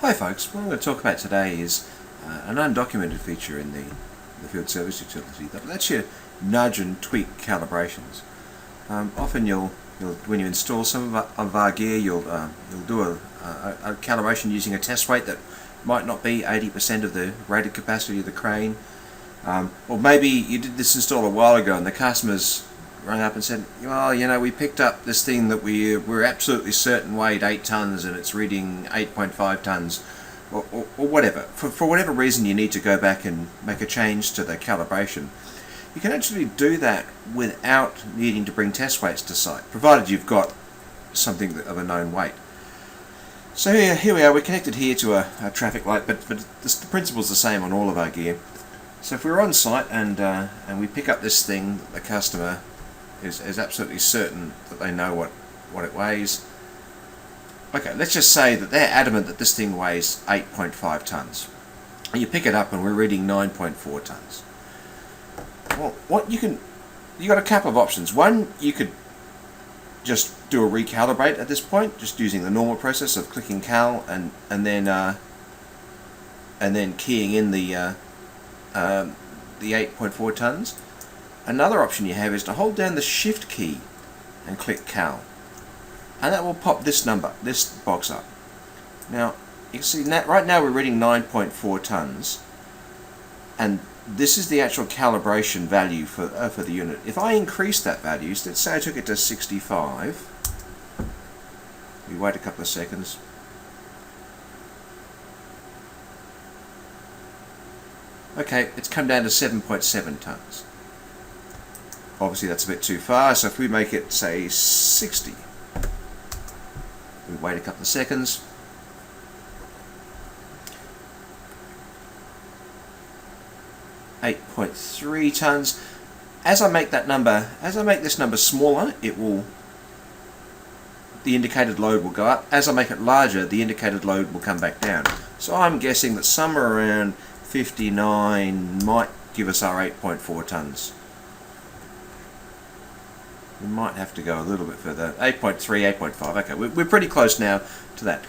Hi folks, what I'm going to talk about today is an undocumented feature in the field service utility that lets you nudge and tweak calibrations. Often you'll when you install some of our gear, you'll do a calibration using a test weight that might not be 80% of the rated capacity of the crane. Or maybe you did this install a while ago and the customers rang up and said, well, you know, we picked up this thing that we're absolutely certain weighed 8 tons and it's reading 8.5 tons, or whatever. For whatever reason you need to go back and make a change to the calibration. You can actually do that without needing to bring test weights to site, provided you've got something of a known weight. So here we are, we're connected here to a traffic light, but the principle's the same on all of our gear. So if we're on site and we pick up this thing, the customer is absolutely certain that they know what it weighs. Okay, let's just say that they're adamant that this thing weighs 8.5 tons. And you pick it up and we're reading 9.4 tons. Well, you got a couple of options. One, you could just do a recalibrate at this point, just using the normal process of clicking cal and then keying in the 8.4 tons. Another option you have is to hold down the shift key and click cal, and that will pop this box up. Now you can see right now we're reading 9.4 tons, and this is the actual calibration value for the unit. If I increase that value, let's say I took it to 65, we wait a couple of seconds. Okay, it's come down to 7.7 tons. Obviously that's a bit too far, so if we make it, say, 60, we wait a couple of seconds. .3 tons. As I make this number smaller, the indicated load will go up. As I make it larger, the indicated load will come back down. So I'm guessing that somewhere around 59 might give us our 8.4 tons. We might have to go a little bit further. 8.3, 8.5. Okay, we're pretty close now to that.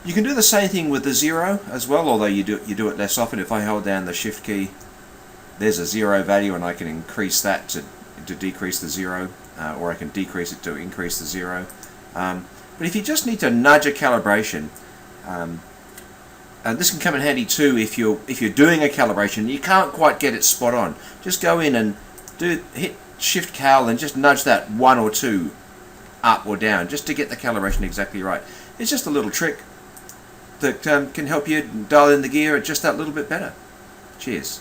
You can do the same thing with the 0 as well, although you do it less often. If I hold down the shift key, there's a 0 value, and I can increase that to decrease the 0, or I can decrease it to increase the 0. But if you just need to nudge a calibration, and this can come in handy too if you're doing a calibration and you can't quite get it spot on. Just go in and hit shift cal and just nudge that 1 or 2 up or down just to get the calibration exactly right. It's just a little trick that can help you dial in the gear just that little bit better. Cheers.